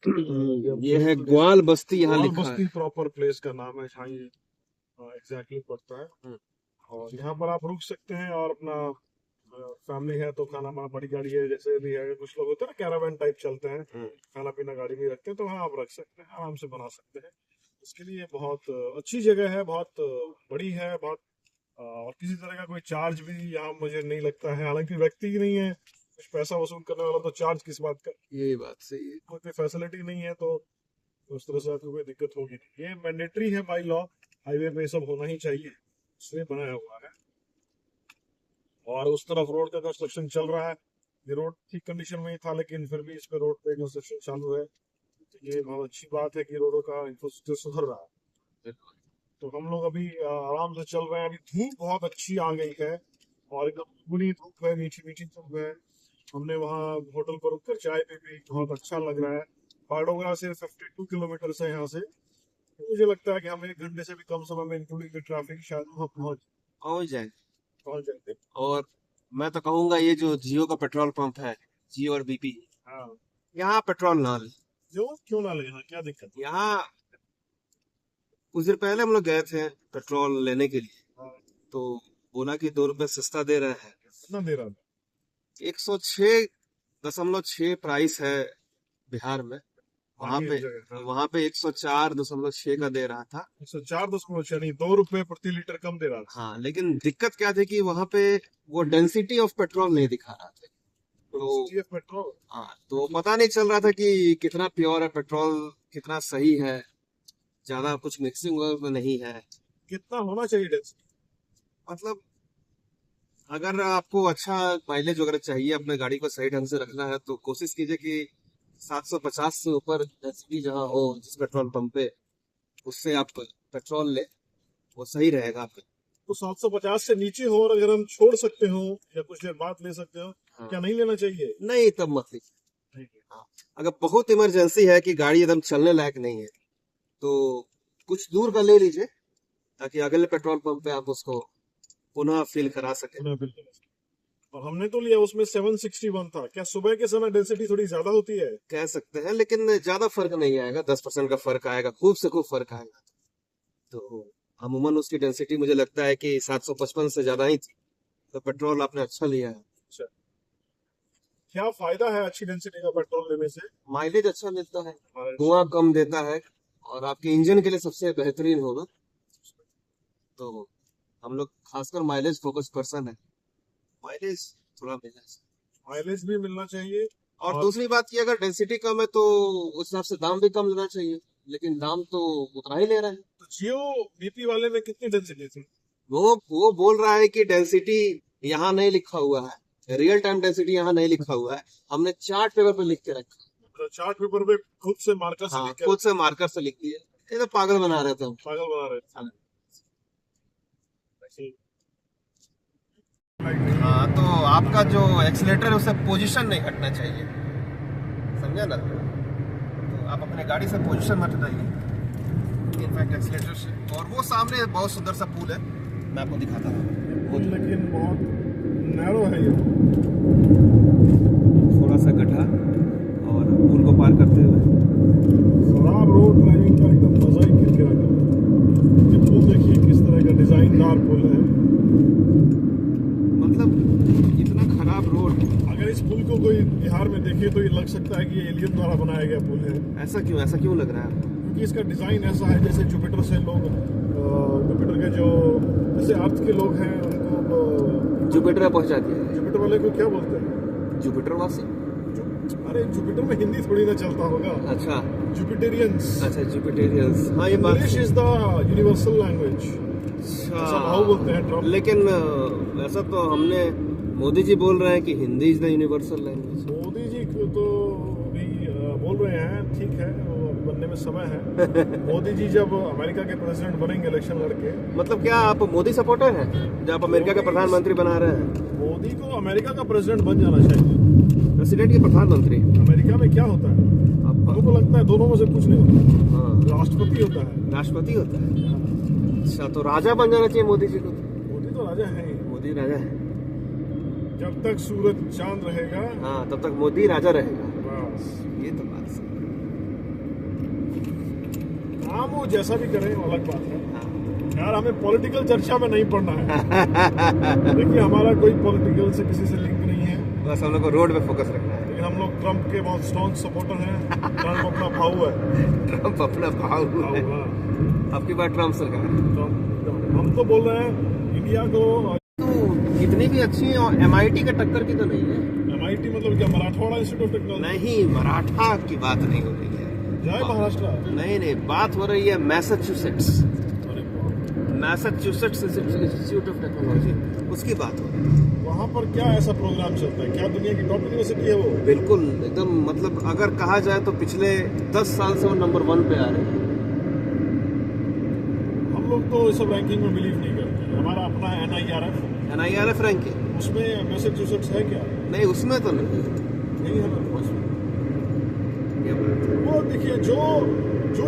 ये है ग्वाल बस्ती, यहाँ लिखा बस्ती है, प्रॉपर प्लेस का नाम है जहाँ ये एग्जैक्टली पड़ता है। और यहाँ पर आप रुक सकते हैं और अपना फैमिली है तो खाना पीना, बड़ी गाड़ी है जैसे भी है, कुछ लोग होते हैं ना कैरावैन टाइप चलते हैं, खाना पीना गाड़ी में रखते हैं, तो वहाँ आप रख सकते हैं, आराम से बना सकते हैं। इसके लिए बहुत अच्छी जगह है, बहुत बड़ी है, बहुत और किसी तरह का कोई चार्ज भी यहाँ मुझे नहीं लगता है, हालांकि व्यक्ति ही नहीं है कुछ पैसा वसूल करने वाला, तो चार्ज किस बात का, ये बात सही है। कोई फैसिलिटी नहीं है तो उस तरह से आपको कोई दिक्कत होगी नहीं। ये मैंडेटरी है बाई लॉ, हाईवे पे सब होना ही चाहिए, इसलिए बनाया हुआ है। और उस तरफ रोड का कंस्ट्रक्शन चल रहा है, ये रोड ठीक कंडीशन में ही था लेकिन फिर भी इस पे रोड पे कंस्ट्रक्शन चालू है, तो ये बहुत अच्छी बात है कि रोडों का इंफ्रास्ट्रक्चर सुधर रहा है। तो हम लोग अभी आराम से चल रहे हैं, अभी धूप बहुत अच्छी आ गई है और एकदम गुनी धूप है, मीठी मीठी धूप है। हमने वहाँ होटल पर रुककर चाय भी पी, बहुत अच्छा लग रहा है। पाडोगरा से 52 किलोमीटर है यहाँ से, तो मुझे लगता है कि हम 1 घंटे से भी कम समय में इंक्लूडिंग ट्रैफिक शायद वहाँ पहुँच जाएंगे। और मैं तो कहूंगा ये जो जियो का पेट्रोल पंप है, जियो और बीपी, हाँ, यहाँ पेट्रोल ना ले, क्यों ना ले, यहाँ क्या दिक्कत है? यहाँ कुछ देर पहले हम लोग गए थे पेट्रोल लेने के लिए, हाँ, तो बोला कि 2 रुपए सस्ता दे रहे हैं, कितना दे रहा था? 106.6 प्राइस है बिहार में, वहाँ पे 104.6 का दे रहा था, 104.6 नहीं, 2 रुपए प्रति लीटर कम दे रहा था। हाँ, लेकिन दिक्कत क्या थी कि वहाँ पे वो डेंसिटी ऑफ पेट्रोल नहीं दिखा रहा था, तो पेट्रोल, हाँ, तो पता नहीं चल रहा था कि कितना प्योर है पेट्रोल, कितना सही है, ज्यादा कुछ मिक्सिंग में नहीं है। कितना होना चाहिए डेंसिटी? मतलब अगर आपको अच्छा माइलेज वगैरह चाहिए, अपने गाड़ी को सही ढंग से रखना है, तो कोशिश कीजिए कि 750 से ऊपर डेंसिटी जहाँ हो जिस पेट्रोल पंप पे, उससे आप पेट्रोल ले, वो सही रहेगा आपका। तो 750 से नीचे हो और अगर हम छोड़ सकते हो या कुछ देर बाद ले सकते हो, हाँ। क्या नहीं लेना चाहिए? नहीं, तब मत लीजिए। हाँ, अगर बहुत इमरजेंसी है कि गाड़ी एकदम चलने लायक नहीं है, तो कुछ दूर का ले लीजिए, ताकि अगले पेट्रोल पंप पे आप उसको पुनः फिल करा सके। और हमने तो लिया, उसमें 761 था। क्या सुबह के समय डेंसिटी थोड़ी ज्यादा होती है? कह सकते हैं, लेकिन ज्यादा फर्क नहीं आएगा, 10% का फर्क आएगा, खूब से खूब फर्क आएगा। तो अमूमन उसकी डेंसिटी मुझे लगता है कि 755 से ज्यादा ही थी, तो पेट्रोल आपने अच्छा लिया है। अच्छा, क्या फायदा है अच्छी डेंसिटी का पेट्रोल लेने से? माइलेज अच्छा मिलता है, धुआं कम देता है, और आपके इंजन के लिए सबसे बेहतरीन होगा। तो हम लोग खासकर माइलेज फोकस पर्सन है, माइलेज थोड़ा मिलना चाहिए, माइलेज भी मिलना चाहिए। और दूसरी बात की, अगर डेंसिटी कम है तो उस हिसाब से दाम भी कम लेना चाहिए, लेकिन दाम तो उतना ही ले रहे हैं। तो जियो बीपी वाले में कितनी डेंसिटी थी? वो बोल रहा है कि डेंसिटी यहाँ नहीं लिखा हुआ है, रियल टाइम डेंसिटी यहाँ नहीं लिखा हुआ है, हमने चार्ट पेपर पे लिख के रखा। तो चार्ट पेपर पे खुद से मार्कर से लिख के, खुद से मार्कर से लिख दिया। ये तो पागल बना रहे थे हम, पागल बना रहे थे। हाँ, तो आपका जो एक्सीलेटर है उससे पोजीशन नहीं हटना चाहिए, समझा ना? तो आप अपने गाड़ी से पोजीशन मत हटाइए, इनफैक्ट एक्सीलेटर से। और वो सामने बहुत सुंदर सा पुल है, मैं आपको दिखाता हूँ, लेकिन बहुत नैरो है ये, थोड़ा सा गड्ढा, और पुल को पार करते हुए खराब रोड ड्राइविंग का एकदम मजा ही किरकिरा कर। ये पुल देखिए किस तरह का डिजाइनदार पुल है, मतलब इतना खराब रोड। अगर इस पुल को कोई बिहार में देखे देखे तो ये लग सकता है कि ये एलियन द्वारा बनाया गया पुल है, ऐसा क्यों लग रहा है आपको? क्योंकि इसका डिजाइन ऐसा है जैसे जुपिटर से लोग जुपिटर के जो जैसे अर्थ के लोग हैं उनको जुपिटर में पहुंचा दिया। जुपिटर वाले को क्या बोलते हैं? जुपिटर वासी? अरे जुपिटर में हिंदी थोड़ी ना चलता होगा। अच्छा, जुपिटेरियंस। अच्छा जुपिटेरियंस। हाँ, ये बात English is the universal language, ऐसा भाव बोलते हैं ट्रम्प। लेकिन ऐसा तो हमने मोदी जी बोल रहे हैं कि Hindi is the universal language. Modi ji को तो अभी बोल रहे हैं, ठीक है, वो बनने में समय है। मोदी जी जब अमेरिका के प्रेसिडेंट बनेंगे इलेक्शन लड़के, मतलब क्या आप मोदी सपोर्टर हैं जब आप अमेरिका के प्रधानमंत्री बना रहे हैं? मोदी को अमेरिका का प्रेसिडेंट बन जाना चाहिए। प्रेसिडेंट के प्रधानमंत्री अमेरिका में क्या होता है? हमको लगता है दोनों में से कुछ नहीं होता। हाँ, राष्ट्रपति होता है। राष्ट्रपति होता है। अच्छा, तो राजा बन जाना चाहिए मोदी जी को। मोदी तो राजा है ही। मोदी राजा है। जब तक सूरज चांद रहेगा, हाँ, तब तक मोदी राजा रहेगा। बस ये तो बात सही काम वो जैसा भी करें वो अलग बात है। है। यार हमें पॉलिटिकल चर्चा में नहीं पड़ना है। देखिए हमारा कोई पॉलिटिकल से किसी से लिंक नहीं है, बस हम लोग को रोड पे फोकस रखना है। लेकिन हम लोग ट्रम्प के बहुत स्ट्रॉन्ग सपोर्टर हैं। ट्रम्प अपना भाऊ है। ट्रम्प अपना भाव है। हाँ। आपकी बात ट्रम्प सरकार। ट्रम्प, हम तो बोल रहे हैं इंडिया को। तो इतनी भी अच्छी और MIT के टक्कर की तो नहीं है। MIT मतलब क्या? Marathwada institute of technology? नहीं, मराठा की बात नहीं हो रही है। जय महाराष्ट्र। नहीं, बात हो रही है मैसाचुसेट्स। अरे बाप। मैसाचुसेट्स इंस्टीट्यूट ऑफ टेक्नोलॉजी, उसकी बात हो रही है। वहाँ पर क्या ऐसा प्रोग्राम चलता है? क्या दुनिया की टॉप यूनिवर्सिटी है वो? बिल्कुल एकदम, मतलब अगर कहा जाए तो पिछले 10 साल से वो नंबर 1 पे आ रहे हैं। हम लोग तो इस सब रैंकिंग में बिलीव नहीं करते। हमारा अपना NIRF रैंकिंग, उसमें मैसेच्यूसेट्स है क्या? नहीं उसमें तो नहीं है ना। ये बात है। वो देखिए जो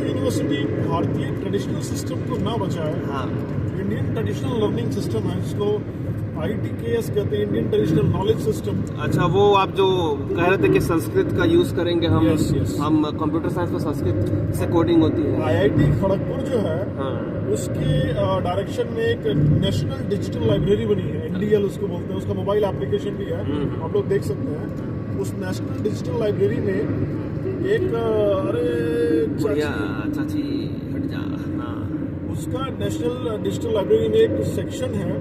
यूनिवर्सिटी भारतीय ट्रेडिशनल सिस्टम को ना बचाए, हाँ, इंडियन ट्रेडिशनल लर्निंग सिस्टम है जिसको ITKS कहते हैं, इंडियन ट्रेडिशनल नॉलेज सिस्टम। अच्छा, वो आप जो कह रहे थे कि संस्कृत का यूज करेंगे हम। Yes. हम कंप्यूटर साइंस में संस्कृत से कोडिंग होती है। IIT खड़गपुर जो है, हाँ, उसके डायरेक्शन में एक नेशनल डिजिटल लाइब्रेरी बनी है, NDL उसको बोलते हैं। उसका मोबाइल एप्लीकेशन भी है, आप लोग देख सकते हैं। उस नेशनल डिजिटल लाइब्रेरी में एक चाची हट जा। हाँ, उसका नेशनल डिजिटल लाइब्रेरी में एक सेक्शन है,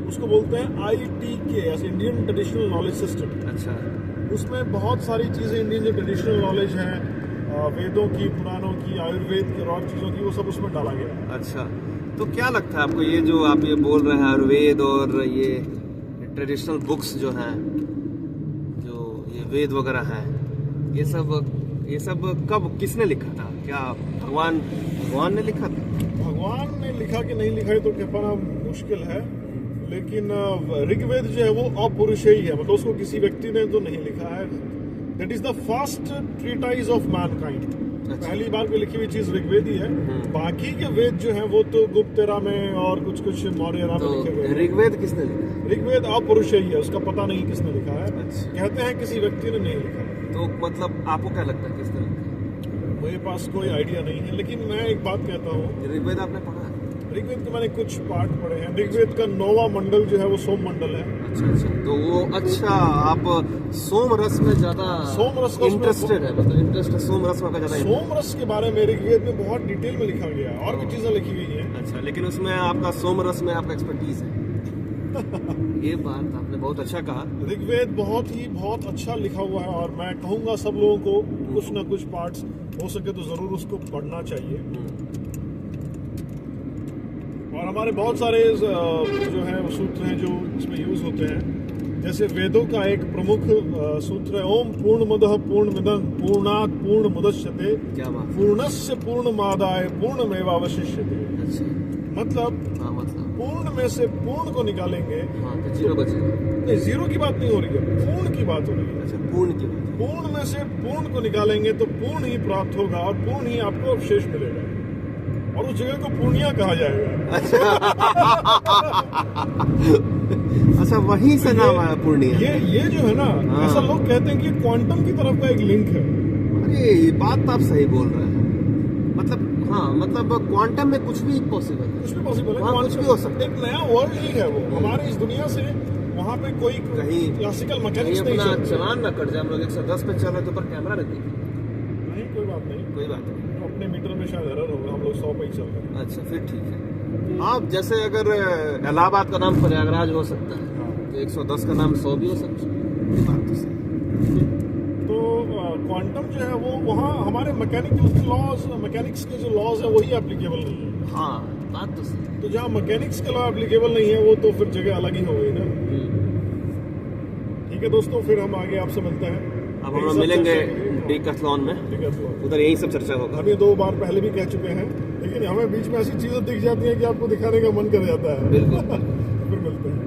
उसको बोलते हैं ITKS, Indian traditional knowledge system. अच्छा, उसमें बहुत सारी चीज़ें इंडियन जो ट्रेडिशनल नॉलेज है, वेदों की, पुराणों की, आयुर्वेद की और चीज़ों की, वो सब उसमें डाला गया। अच्छा, तो क्या लगता है आपको ये जो आप ये बोल रहे हैं आयुर्वेद और ये ट्रेडिशनल बुक्स जो हैं, जो ये वेद वगैरह हैं, ये सब कब किसने लिखा था? क्या भगवान ने लिखा था? भगवान ने लिखा कि नहीं लिखा है तो कहना मुश्किल है, लेकिन ऋग्वेद जो है वो अपौरुषेय है, मतलब उसको किसी व्यक्ति ने तो नहीं लिखा है। That is the first treatise of Mankind. पहली बार कोई लिखी हुई चीज ऋग्वेद ही है। बाकी के वेद जो है वो तो गुप्तेरा में और कुछ मौर्यरा में लिखे गए। ऋग्वेद किसने लिखा? ऋग्वेद अपौरुषेय है, उसका पता नहीं किसने लिखा है। अच्छा। कहते हैं किसी व्यक्ति ने नहीं लिखा। तो मतलब आपको क्या लगता है किसने लिखा? मेरे पास कोई आइडिया नहीं है, लेकिन मैं एक बात कहता हूँ। ऋग्वेद आपने पढ़ा है? ऋग्वेद के मैंने कुछ पार्ट पढ़े हैं। ऋग्वेद का 9वां मंडल जो है वो सोम मंडल है। अच्छा, तो वो अच्छा, आप सोम रस में ज्यादा इंटरेस्टेड है? मतलब इंटरेस्ट सोम रस में ज्यादा। सोम रस के बारे में ऋग्वेद में बहुत डिटेल में लिखा गया है, और भी चीजें लिखी गई हैं। अच्छा, लेकिन उसमें आपका सोम रस में आपका एक्सपर्टीज है। ये बात आपने बहुत अच्छा कहा। ऋग्वेद बहुत अच्छा लिखा हुआ है, और मैं कहूँगा सब लोगों को कुछ ना कुछ पार्ट्स हो सके तो जरूर उसको पढ़ना चाहिए। और हमारे बहुत सारे जो है वो सूत्र हैं जो इसमें यूज होते हैं। जैसे वेदों का एक प्रमुख सूत्र है, ओम पूर्णमदः पूर्णमिदं पूर्णात् पूर्णमुदच्यते पूर्णस्य पूर्णमादाय पूर्णमेवावशिष्यते। अच्छा, मतलब पूर्ण में से पूर्ण को निकालेंगे, हाँ, तो जीरो बचेगा। नहीं, जीरो की बात नहीं हो रही है, पूर्ण की बात हो रही है। अच्छा, पूर्ण की बात। पूर्ण में से पूर्ण को निकालेंगे तो पूर्ण ही प्राप्त होगा, और पूर्ण ही आपको अवशेष मिलेगा, और उस जगह को पूर्णिया कहा जाएगा। अच्छा, वहीं से नाम आया पूर्णिया। ये जो है ना, ऐसा लोग कहते हैं कि क्वांटम की तरफ का एक लिंक है। अरे ये बात तो आप सही बोल रहे हैं। मतलब हाँ, मतलब क्वांटम में कुछ भी पॉसिबल है। कुछ भी पॉसिबल है, कुछ भी हो सकता है। एक नया वर्ल्ड ही है वो। हमारे इस दुनिया से वहाँ पे कोई कहीं क्लासिकल कहीं मैकेनिक्स नहीं अपना चलते। चलान ना कट जाए। हम लोग 110 पे चल रहे तो ऊपर कैमरा रख दिया। नहीं कोई बात नहीं, कोई बात नहीं। अपने मीटर में शायद एरर होगा, हम लोग 100 पे ही चल रहे हैं। अच्छा फिर ठीक है। हाँ जैसे अगर इलाहाबाद का नाम प्रयागराज हो सकता है तो 110 का नाम 100 भी हो सकता है। ये बात तो सही है। तो क्वांटम जो है वो वहाँ हमारे मैकेनिकल लॉज, मैकेनिक्स के जो लॉज है वही एप्लीकेबल नहीं है। हाँ बात तो सही है। तो जहाँ मैकेनिक्स के लॉ एप्लीकेबल नहीं है वो तो फिर जगह अलग ही हो गई ना। ठीक है दोस्तों, फिर हम आगे आपसे मिलते हैं। अब हम यही लोग सब मिलेंगे चर्चा करेंगे। डिकैथलॉन में, ठीक है तो उधर यही सब चर्चा होगा। हम ये 2 बार पहले भी कह चुके हैं, लेकिन हमें बीच में ऐसी चीजें दिख जाती हैं कि आपको दिखाने का मन कर जाता है। बिल्कुल। फिर मिलते हैं।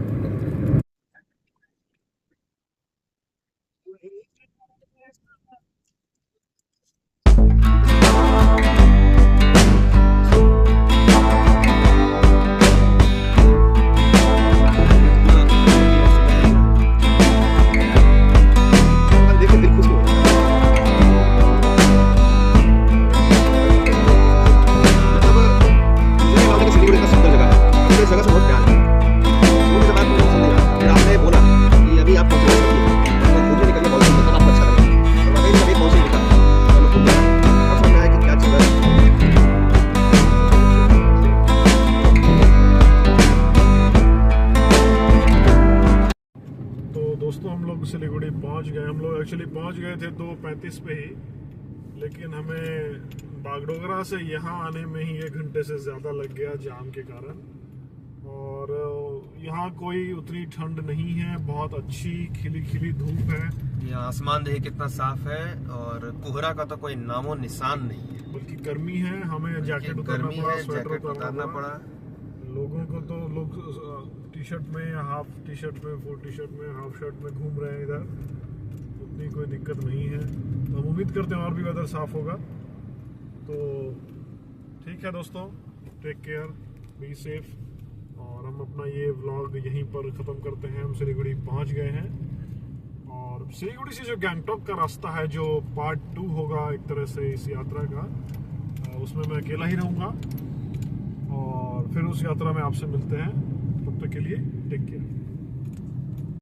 देखो दिल खुश हो जाता है। मतलब मुझे लगा कि सिलीगुड़ी इतना सुंदर जगह है, मुझे इस जगह से बहुत प्यार है। वो मुझे बात बहुत पसंद आई। फिर आपने बोला कि अभी आप पहुंच सकते हैं, घूमने निकलने बहुत सुंदर, आपको अच्छा लगेगा। और वाकई में अभी पहुंच ही निकला और मैं घूम गया और समझ में आया कि क्या चीज़ है। तो दोस्तों हम लोग सिलीगुड़ी पहुंच गए। हम लोग एक्चुअली पहुंच गए थे 2:35 पे ही, लेकिन हमें बागडोगरा से यहाँ आने में ही 1 घंटे से ज़्यादा लग गया जाम के कारण। और यहाँ कोई उतनी ठंड नहीं है, बहुत अच्छी खिली खिली धूप है, ये आसमान देखिए कितना साफ है और कोहरा का तो कोई नामो निशान नहीं है। बल्कि गर्मी है। हमें जैकेट उतारना गर्मी पड़ा, है, स्वेटर जैकेट उतारना पड़ा। लोगों को तो लोग टी शर्ट में या हाफ टी शर्ट में, फुल टी शर्ट में, हाफ शर्ट में घूम रहे हैं इधर। उतनी कोई दिक्कत नहीं है। तो हम उम्मीद करते हैं और भी वेदर साफ होगा। तो ठीक है दोस्तों, टेक केयर, बी सेफ। और हम अपना ये व्लॉग यहीं पर ख़त्म करते हैं। हम सिलीगुड़ी पहुंच गए हैं और सिलीगुड़ी से जो गैंगटॉक का रास्ता है, जो पार्ट 2 होगा एक तरह से इस यात्रा का, उसमें मैं अकेला ही रहूँगा। और फिर उस यात्रा में आपसे मिलते हैं। तब तक के लिए टेक केयर।